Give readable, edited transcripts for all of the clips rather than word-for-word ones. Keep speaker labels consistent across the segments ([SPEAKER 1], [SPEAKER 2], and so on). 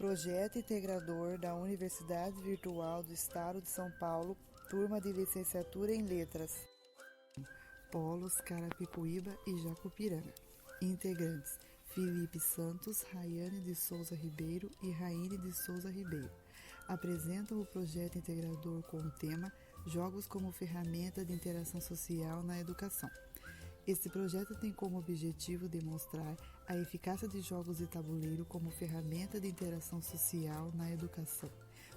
[SPEAKER 1] Projeto integrador da Universidade Virtual do Estado de São Paulo, turma de licenciatura em Letras. Polos, Carapicuíba e Jacupiranga. Integrantes: Felipe Santos, Rayane de Souza Ribeiro e Raine de Souza Ribeiro. Apresentam o projeto integrador com o tema Jogos como ferramenta de interação social na educação. Este projeto tem como objetivo demonstrar a eficácia de jogos de tabuleiro como ferramenta de interação social na educação.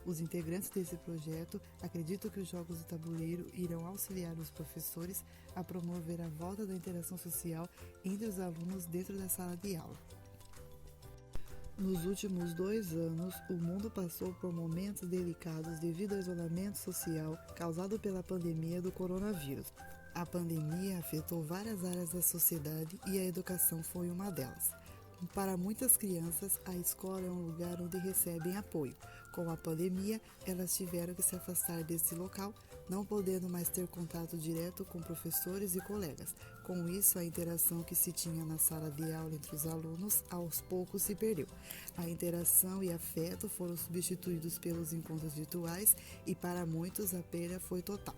[SPEAKER 1] Os integrantes desse projeto acreditam que os jogos de tabuleiro irão auxiliar os professores a promover a volta da interação social entre os alunos dentro da sala de aula. Nos últimos 2 anos, o mundo passou por momentos delicados devido ao isolamento social causado pela pandemia do coronavírus. A pandemia afetou várias áreas da sociedade e a educação foi uma delas. Para muitas crianças, a escola é um lugar onde recebem apoio. Com a pandemia, elas tiveram que se afastar desse local, não podendo mais ter contato direto com professores e colegas. Com isso, a interação que se tinha na sala de aula entre os alunos, aos poucos se perdeu. A interação e afeto foram substituídos pelos encontros virtuais e, para muitos, a perda foi total.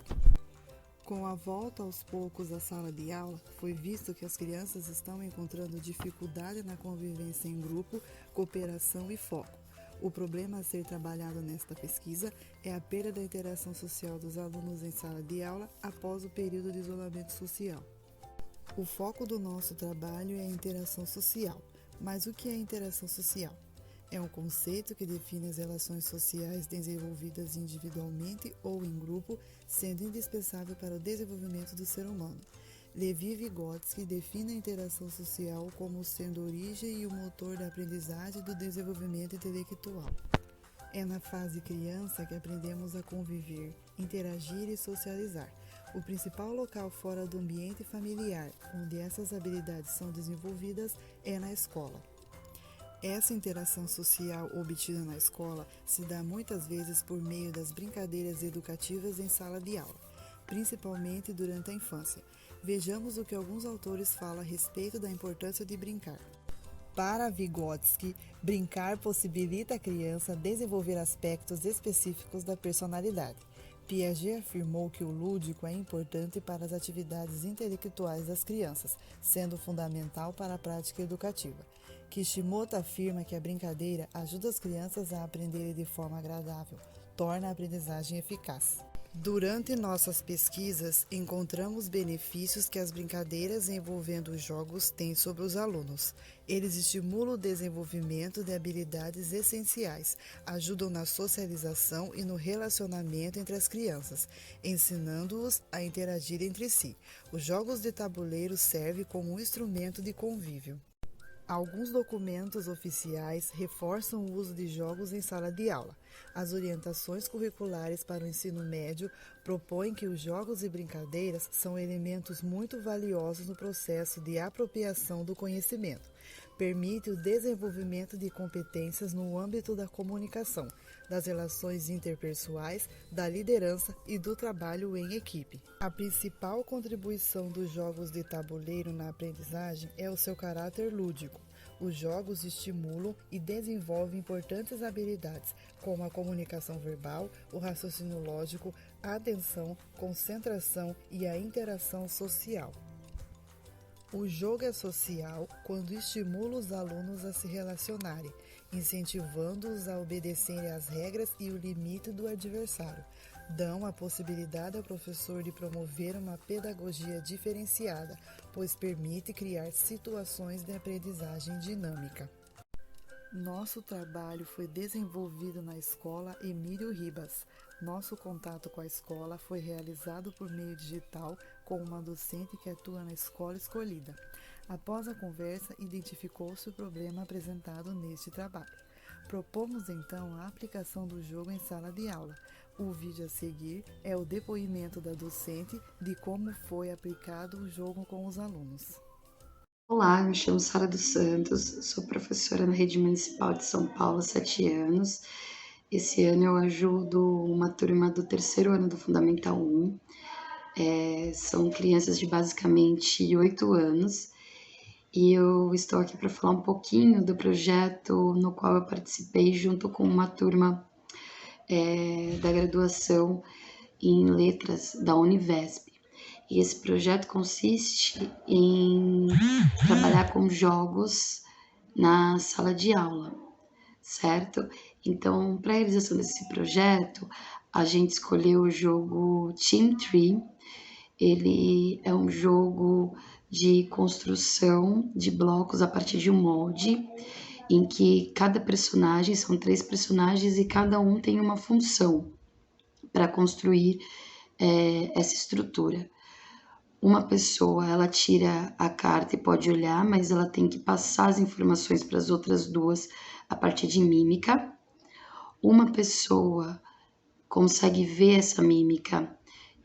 [SPEAKER 1] Com a volta aos poucos à sala de aula, foi visto que as crianças estão encontrando dificuldade na convivência em grupo, cooperação e foco. O problema a ser trabalhado nesta pesquisa é a perda da interação social dos alunos em sala de aula após o período de isolamento social. O foco do nosso trabalho é a interação social. Mas o que é interação social? É um conceito que define as relações sociais desenvolvidas individualmente ou em grupo, sendo indispensável para o desenvolvimento do ser humano. Levi-Vygotsky define a interação social como sendo a origem e o motor da aprendizagem e do desenvolvimento intelectual. É na fase criança que aprendemos a conviver, interagir e socializar. O principal local fora do ambiente familiar, onde essas habilidades são desenvolvidas, é na escola. Essa interação social obtida na escola se dá muitas vezes por meio das brincadeiras educativas em sala de aula, principalmente durante a infância. Vejamos o que alguns autores falam a respeito da importância de brincar. Para Vygotsky, brincar possibilita a criança desenvolver aspectos específicos da personalidade. Piaget afirmou que o lúdico é importante para as atividades intelectuais das crianças, sendo fundamental para a prática educativa. Kishimoto afirma que a brincadeira ajuda as crianças a aprenderem de forma agradável, torna a aprendizagem eficaz. Durante nossas pesquisas, encontramos benefícios que as brincadeiras envolvendo jogos têm sobre os alunos. Eles estimulam o desenvolvimento de habilidades essenciais, ajudam na socialização e no relacionamento entre as crianças, ensinando-os a interagir entre si. Os jogos de tabuleiro servem como um instrumento de convívio. Alguns documentos oficiais reforçam o uso de jogos em sala de aula. As orientações curriculares para o ensino médio propõem que os jogos e brincadeiras são elementos muito valiosos no processo de apropriação do conhecimento. Permite o desenvolvimento de competências no âmbito da comunicação, das relações interpessoais, da liderança e do trabalho em equipe. A principal contribuição dos jogos de tabuleiro na aprendizagem é o seu caráter lúdico. Os jogos estimulam e desenvolvem importantes habilidades, como a comunicação verbal, o raciocínio lógico, a atenção, concentração e a interação social. O jogo é social quando estimula os alunos a se relacionarem, incentivando-os a obedecerem às regras e o limite do adversário. Dão a possibilidade ao professor de promover uma pedagogia diferenciada, pois permite criar situações de aprendizagem dinâmica. Nosso trabalho foi desenvolvido na Escola Emílio Ribas. Nosso contato com a escola foi realizado por meio digital com uma docente que atua na escola escolhida. Após a conversa, identificou-se o problema apresentado neste trabalho. Propomos então a aplicação do jogo em sala de aula. O vídeo a seguir é o depoimento da docente de como foi aplicado o jogo com os alunos.
[SPEAKER 2] Olá, me chamo Sara dos Santos, sou professora na Rede Municipal de São Paulo há 7 anos. Esse ano eu ajudo uma turma do 3º ano do Fundamental 1. São crianças de basicamente 8 anos e eu estou aqui para falar um pouquinho do projeto no qual eu participei junto com uma turma da graduação em Letras da Univesp. E esse projeto consiste em trabalhar com jogos na sala de aula, certo? Então, para a realização desse projeto, a gente escolheu o jogo Team Tree. Ele é um jogo de construção de blocos a partir de um molde, em que cada personagem, são 3 personagens e cada um tem uma função para construir essa estrutura. Uma pessoa, ela tira a carta e pode olhar, mas ela tem que passar as informações para as outras 2 a partir de mímica. Uma pessoa consegue ver essa mímica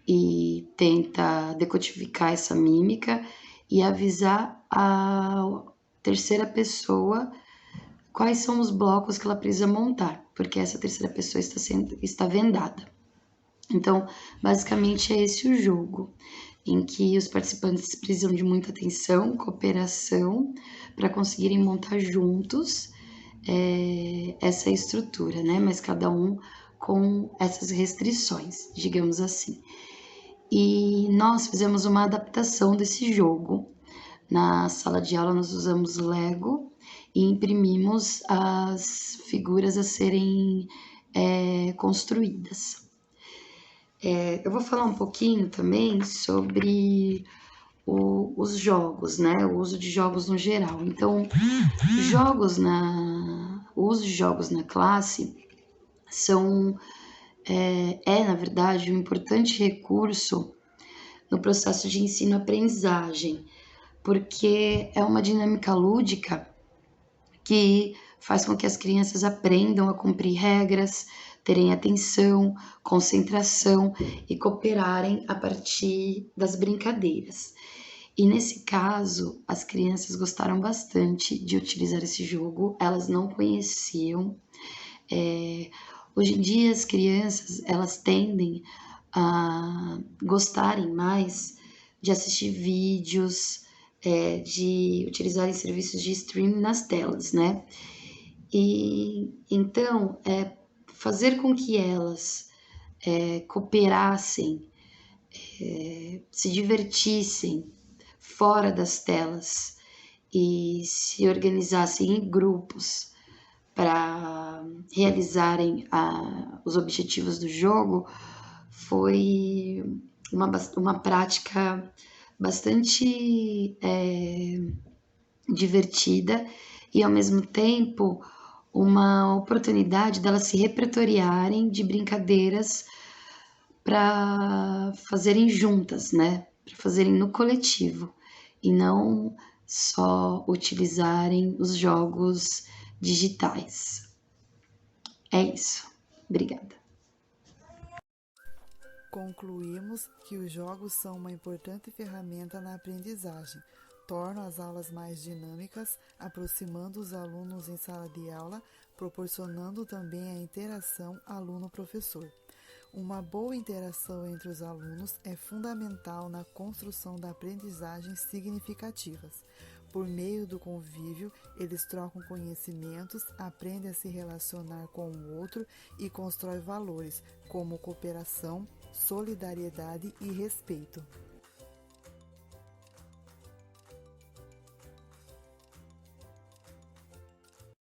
[SPEAKER 2] e tenta decodificar essa mímica e avisar a terceira pessoa quais são os blocos que ela precisa montar, porque essa terceira pessoa está vendada. Então, basicamente é esse o jogo, em que os participantes precisam de muita atenção, cooperação, para conseguirem montar juntos essa estrutura, né? Mas cada um com essas restrições, digamos assim. E nós fizemos uma adaptação desse jogo. Na sala de aula nós usamos Lego e imprimimos as figuras a serem construídas. Eu vou falar um pouquinho também sobre os jogos, né? O uso de jogos no geral. Então, o uso de jogos na classe na verdade, um importante recurso no processo de ensino-aprendizagem, porque é uma dinâmica lúdica que faz com que as crianças aprendam a cumprir regras, terem atenção, concentração e cooperarem a partir das brincadeiras. E nesse caso, as crianças gostaram bastante de utilizar esse jogo, elas não conheciam. Hoje em dia, as crianças, elas tendem a gostarem mais de assistir vídeos, de utilizarem serviços de streaming nas telas, né? E então, fazer com que elas cooperassem, se divertissem fora das telas e se organizassem em grupos para realizarem os objetivos do jogo foi uma prática bastante divertida e, ao mesmo tempo, uma oportunidade delas se repertoriarem de brincadeiras para fazerem juntas, né? Para fazerem no coletivo e não só utilizarem os jogos digitais. É isso. Obrigada.
[SPEAKER 1] Concluímos que os jogos são uma importante ferramenta na aprendizagem, tornam as aulas mais dinâmicas, aproximando os alunos em sala de aula, proporcionando também a interação aluno-professor. Uma boa interação entre os alunos é fundamental na construção de aprendizagens significativas. Por meio do convívio, eles trocam conhecimentos, aprendem a se relacionar com o outro e constroem valores como cooperação, solidariedade e respeito.